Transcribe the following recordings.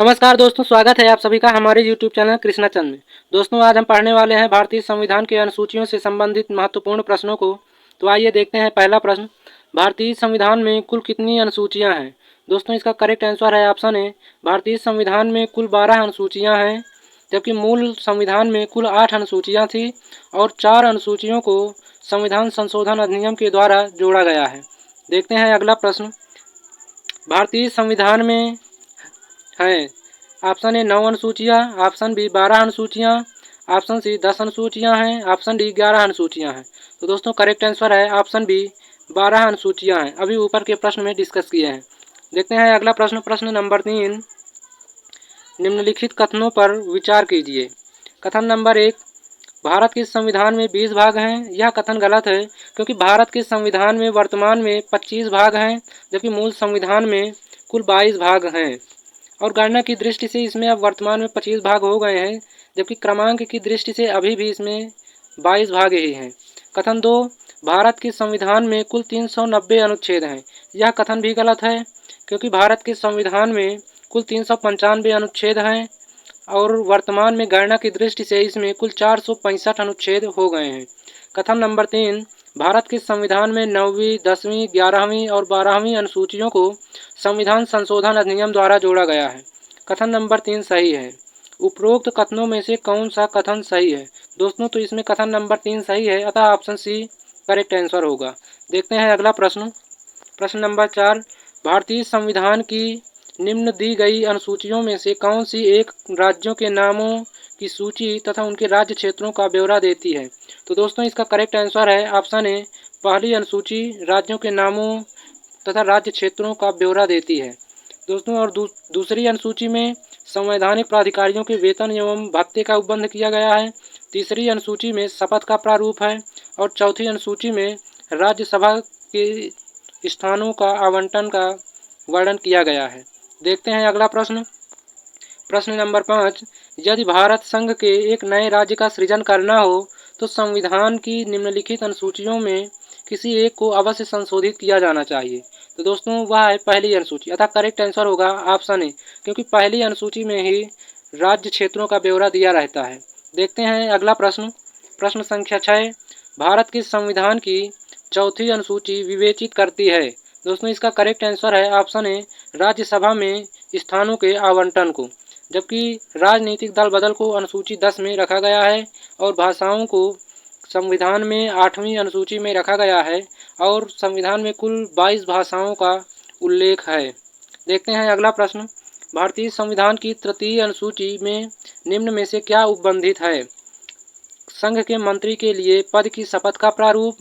नमस्कार दोस्तों, स्वागत है आप सभी का हमारे YouTube चैनल कृष्णा चंद में। दोस्तों, आज हम पढ़ने वाले हैं भारतीय संविधान के अनुसूचियों से संबंधित महत्वपूर्ण प्रश्नों को। तो आइए देखते हैं पहला प्रश्न। भारतीय संविधान में कुल कितनी अनुसूचियां हैं? दोस्तों, इसका करेक्ट आंसर है ऑप्शन ए। भारतीय संविधान में कुल 12 अनुसूचियां हैं, जबकि मूल संविधान में कुल 8 अनुसूचियां थी और 4 अनुसूचियों को संविधान संशोधन अधिनियम के द्वारा जोड़ा गया है। देखते हैं अगला प्रश्न। भारतीय संविधान में हैं ऑप्शन ए 9 अनुसूचियाँ, ऑप्शन बी 12 अनुसूचियाँ, ऑप्शन सी 10 अनुसूचियाँ हैं, ऑप्शन डी 11 अनुसूचियाँ हैं। तो दोस्तों, करेक्ट आंसर है ऑप्शन बी 12 अनुसूचियाँ हैं। अभी ऊपर के प्रश्न में डिस्कस किए हैं। देखते हैं अगला प्रश्न। प्रश्न नंबर 3, निम्नलिखित कथनों पर विचार कीजिए। कथन नंबर 1, भारत के संविधान में 20 भाग हैं। यह कथन गलत है, क्योंकि भारत के संविधान में वर्तमान में 25 भाग हैं, जबकि मूल संविधान में कुल 22 भाग हैं। और गणना की दृष्टि से इसमें अब वर्तमान में 25 भाग हो गए हैं, जबकि क्रमांक की दृष्टि से अभी भी इसमें 22 भाग ही हैं। कथन 2, भारत के संविधान में कुल 390 अनुच्छेद हैं। यह कथन भी गलत है, क्योंकि भारत के संविधान में कुल 395 अनुच्छेद हैं और वर्तमान में गणना की दृष्टि से इसमें कुल 465 अनुच्छेद हो गए हैं। कथन नंबर 3, भारत के संविधान में 9वीं, 10वीं, 11वीं और 12वीं अनुसूचियों को संविधान संशोधन अधिनियम द्वारा जोड़ा गया है। कथन नंबर 3 सही है। उपरोक्त कथनों में से कौन सा कथन सही है? दोस्तों, तो इसमें कथन नंबर 3 सही है, अतः ऑप्शन सी करेक्ट आंसर होगा। देखते हैं अगला प्रश्न। प्रश्न नंबर 4, भारतीय संविधान की निम्न दी गई अनुसूचियों में से कौन सी एक राज्यों के नामों की सूची तथा उनके राज्य क्षेत्रों का ब्यौरा देती है? तो दोस्तों, इसका करेक्ट आंसर है ऑप्शन ए। पहली अनुसूची राज्यों के नामों तथा राज्य क्षेत्रों का ब्यौरा देती है। दोस्तों, और दूसरी अनुसूची में संवैधानिक प्राधिकारियों के वेतन एवं भत्ते का उपबंध किया गया है। तीसरी अनुसूची में शपथ का प्रारूप है और चौथी अनुसूची में राज्यसभा के स्थानों का आवंटन का वर्णन किया गया है। देखते हैं अगला प्रश्न। प्रश्न नंबर 5, यदि भारत संघ के एक नए राज्य का सृजन करना हो तो संविधान की निम्नलिखित अनुसूचियों में किसी एक को अवश्य संशोधित किया जाना चाहिए। तो दोस्तों, वह है पहली अनुसूची, अतः करेक्ट आंसर होगा ऑप्शन ए, क्योंकि पहली अनुसूची में ही राज्य क्षेत्रों का ब्यौरा दिया रहता है। देखते हैं अगला प्रश्न। प्रश्न संख्या 6, भारत के संविधान की चौथी अनुसूची विवेचित करती है। दोस्तों, इसका करेक्ट आंसर है ऑप्शन ए, राज्यसभा में स्थानों के आवंटन को, जबकि राजनीतिक दल बदल को अनुसूची 10 में रखा गया है और भाषाओं को संविधान में 8वीं अनुसूची में रखा गया है और संविधान में कुल 22 भाषाओं का उल्लेख है। देखते हैं अगला प्रश्न। भारतीय संविधान की तृतीय अनुसूची में निम्न में से क्या उपबंधित है? संघ के मंत्री के लिए पद की शपथ का प्रारूप,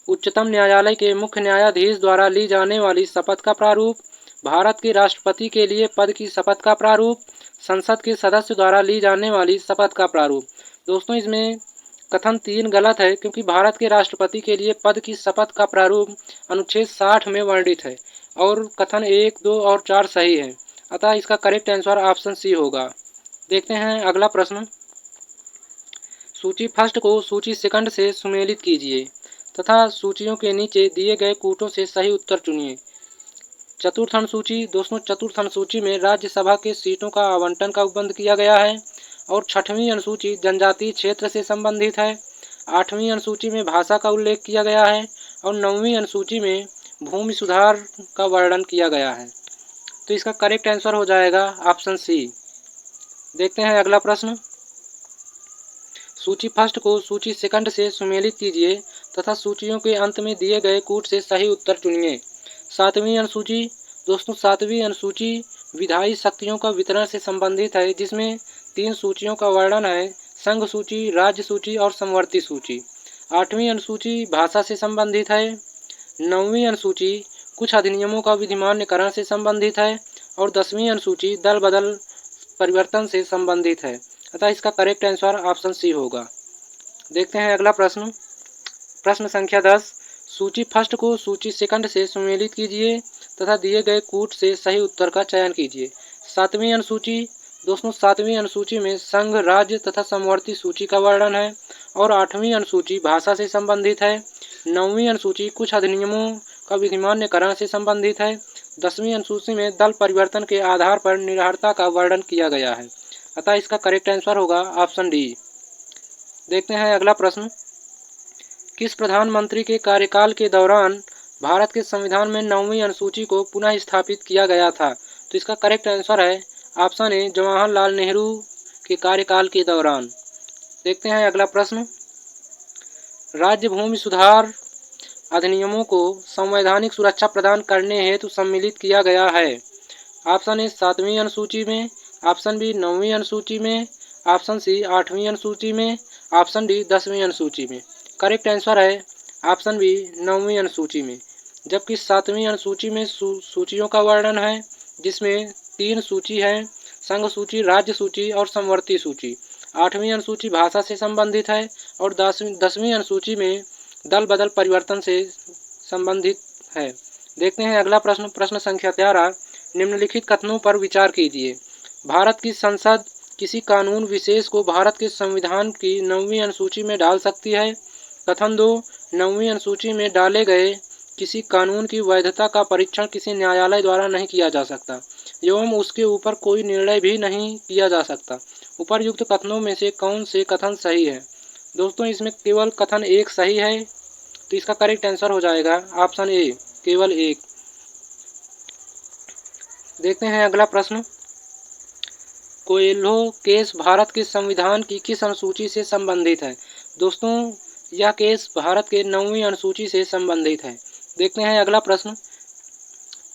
उच्चतम न्यायालय के मुख्य न्यायाधीश द्वारा ली जाने वाली शपथ का प्रारूप, भारत के राष्ट्रपति के लिए पद की शपथ का प्रारूप, संसद के सदस्य द्वारा ली जाने वाली शपथ का प्रारूप। दोस्तों, इसमें कथन 3 गलत है, क्योंकि भारत के राष्ट्रपति के लिए पद की शपथ का प्रारूप अनुच्छेद 60 में वर्णित है और कथन 1, 2 और 4 सही है, अतः इसका करेक्ट आंसर ऑप्शन सी होगा। देखते हैं अगला प्रश्न। सूची फर्स्ट को सूची सेकंड से सुमेलित कीजिए तथा सूचियों के नीचे दिए गए कूटों से सही उत्तर चुनिए। चतुर्थ अनुसूची। दोस्तों, चतुर्थ अनुसूची में राज्यसभा के सीटों का आवंटन का उपबंध किया गया है और 6वीं अनुसूची जनजातीय क्षेत्र से संबंधित है। 8वीं अनुसूची में भाषा का उल्लेख किया गया है और 9वीं अनुसूची में भूमि सुधार का वर्णन किया गया है। तो इसका करेक्ट आंसर हो जाएगा ऑप्शन सी। देखते हैं अगला प्रश्न। सूची फर्स्ट को सूची सेकंड से सुमेलित कीजिए तथा सूचियों के अंत में दिए गए कूट से सही उत्तर चुनिए। 7वीं अनुसूची। दोस्तों, 7वीं अनुसूची विधायी शक्तियों का वितरण से संबंधित है, जिसमें 3 सूचियों का वर्णन है, संघ सूची, राज्य सूची और समवर्ती सूची। 8वीं अनुसूची भाषा से संबंधित है। 9वीं अनुसूची कुछ अधिनियमों का विधिमान्यकरण से संबंधित है और 10वीं अनुसूची दल बदल परिवर्तन से संबंधित है, अतः इसका करेक्ट आंसर ऑप्शन सी होगा। देखते हैं अगला प्रश्न। प्रश्न संख्या 10, सूची फर्स्ट को सूची सेकंड से सुमेलित कीजिए तथा दिए गए कूट से सही उत्तर का चयन कीजिए। 7वीं अनुसूची। दोस्तों, 7वीं अनुसूची में संघ, राज्य तथा समवर्ती सूची का वर्णन है और 8वीं अनुसूची भाषा से संबंधित है। 9वीं अनुसूची कुछ अधिनियमों का विधिमान्यकरण से संबंधित है। 10वीं अनुसूची में दल परिवर्तन के आधार पर निरर्हता का वर्णन किया गया है। अतः इसका करेक्ट आंसर होगा ऑप्शन डी। देखते हैं अगला प्रश्न। किस प्रधानमंत्री के कार्यकाल के दौरान भारत के संविधान में 9वीं अनुसूची को पुनः स्थापित किया गया था? तो इसका करेक्ट आंसर है ऑप्शन ए, जवाहरलाल नेहरू के कार्यकाल के दौरान। देखते हैं अगला प्रश्न। राज्य भूमि सुधार अधिनियमों को संवैधानिक सुरक्षा प्रदान करने हेतु सम्मिलित किया गया है। ऑप्शन ए 7वीं अनुसूची में, ऑप्शन बी 9वीं अनुसूची में, ऑप्शन सी 8वीं अनुसूची में, ऑप्शन डी 10वीं अनुसूची में। करेक्ट आंसर है ऑप्शन बी 9वीं अनुसूची में। जबकि 7वीं अनुसूची में सूचियों का वर्णन है, जिसमें 3 सूची है, संघ सूची, राज्य सूची और समवर्ती सूची। 8वीं अनुसूची भाषा से संबंधित है और 10वीं अनुसूची में दल बदल परिवर्तन से संबंधित है। देखते हैं अगला प्रश्न। प्रश्न संख्या 13। निम्नलिखित कथनों पर विचार कीजिए। भारत की संसद किसी कानून विशेष को भारत के संविधान की 9वीं अनुसूची में डाल सकती है। कथन 2। 9वीं अनुसूची में डाले गए किसी कानून की वैधता का परीक्षण किसी न्यायालय द्वारा नहीं किया जा सकता एवं उसके ऊपर कोई निर्णय भी नहीं किया जा सकता। उपर्युक्त कथनों में से कौन से कथन सही है? दोस्तों, इसमें केवल कथन एक सही है, तो इसका करेक्ट आंसर हो जाएगा ऑप्शन ए, केवल एक। देखते हैं अगला प्रश्न। कोएल्हो केस भारत के संविधान की किस अनुसूची से संबंधित है? दोस्तों, यह केस भारत के 9वीं अनुसूची से संबंधित है। देखते हैं अगला प्रश्न।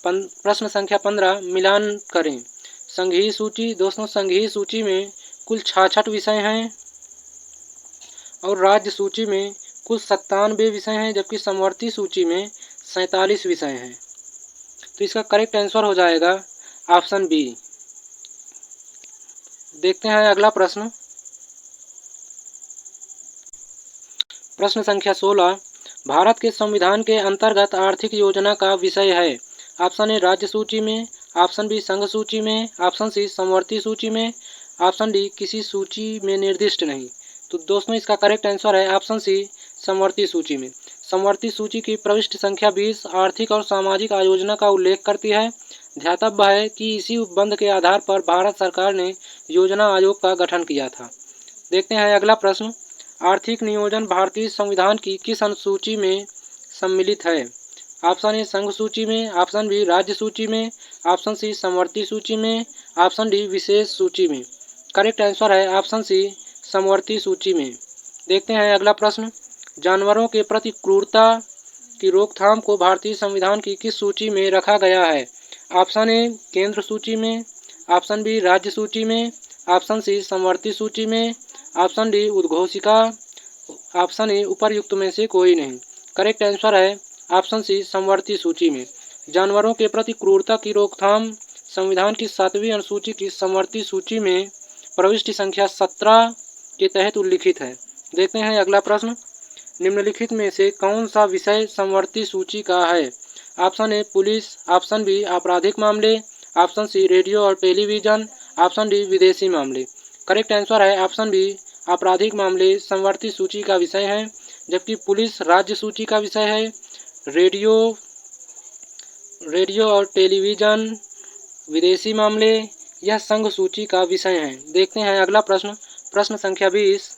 प्रश्न संख्या 15। मिलान करें। संघीय सूची। दोस्तों, संघीय सूची में कुल 66 विषय हैं और राज्य सूची में कुल 97 विषय हैं, जबकि समवर्ती सूची में 47 विषय हैं। तो इसका करेक्ट आंसर हो जाएगा ऑप्शन बी। देखते हैं अगला प्रश्न। प्रश्न संख्या 16। भारत के संविधान के अंतर्गत आर्थिक योजना का विषय है। ऑप्शन ए राज्य सूची में, ऑप्शन बी संघ सूची में, ऑप्शन सी समवर्ती सूची में, ऑप्शन डी किसी सूची में निर्दिष्ट नहीं। तो दोस्तों, इसका करेक्ट आंसर है ऑप्शन सी समवर्ती सूची में। समवर्ती सूची की प्रविष्टि संख्या 20 आर्थिक और सामाजिक आयोजना का उल्लेख करती है। ध्यातव्य है कि इसी उपबंध के आधार पर भारत सरकार ने योजना आयोग का गठन किया था। देखते हैं अगला प्रश्न। आर्थिक नियोजन भारतीय संविधान की किस अनुसूची में सम्मिलित है? ऑप्शन ए संघ सूची में, ऑप्शन बी राज्य सूची में, ऑप्शन सी समवर्ती सूची में, ऑप्शन डी विशेष सूची में। करेक्ट आंसर है ऑप्शन सी समवर्ती सूची में। देखते हैं अगला प्रश्न। जानवरों के प्रति क्रूरता की रोकथाम को भारतीय संविधान की किस सूची में रखा गया है? ऑप्शन ए केंद्र सूची में, ऑप्शन बी राज्य सूची में, ऑप्शन सी समवर्ती सूची में, ऑप्शन डी उद्घोषिका, ऑप्शन ए उपर्युक्त में से कोई नहीं। करेक्ट आंसर है ऑप्शन सी समवर्ती सूची में। जानवरों के प्रति क्रूरता की रोकथाम संविधान की 7वीं अनुसूची की समवर्ती सूची में प्रविष्टि संख्या 17 के तहत उल्लिखित है। देखते हैं अगला प्रश्न। निम्नलिखित में से कौन सा विषय समवर्ती सूची का है? Option A police, option B आपराधिक मामले, ऑप्शन सी रेडियो और टेलीविजन, ऑप्शन डी विदेशी मामले। करेक्ट आंसर है ऑप्शन बी आपराधिक मामले समवर्ती सूची का विषय है, जबकि पुलिस राज्य सूची का विषय है। रेडियो और टेलीविजन, विदेशी मामले यह संघ सूची का विषय है। देखते हैं अगला प्रश्न। प्रश्न संख्या 20।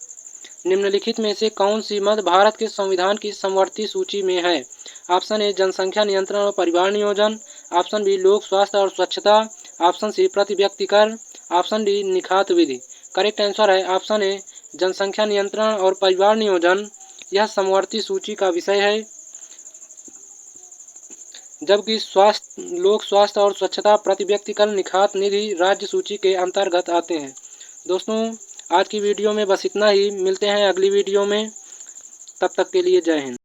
निम्नलिखित में से कौन सी मद भारत के संविधान की समवर्ती सूची में है? ऑप्शन ए जनसंख्या नियंत्रण और परिवार नियोजन, ऑप्शन बी लोक स्वास्थ्य और स्वच्छता, ऑप्शन सी प्रति व्यक्ति कर, ऑप्शन डी निखात विधि। करेक्ट आंसर है ऑप्शन ए जनसंख्या नियंत्रण और परिवार नियोजन यह समवर्ती सूची का विषय है, जबकि लोक स्वास्थ्य और स्वच्छता, प्रति व्यक्ति कर, निखात निधि राज्य सूची के अंतर्गत आते हैं। दोस्तों, आज की वीडियो में बस इतना ही। मिलते हैं अगली वीडियो में, तब तक के लिए जय हिंद।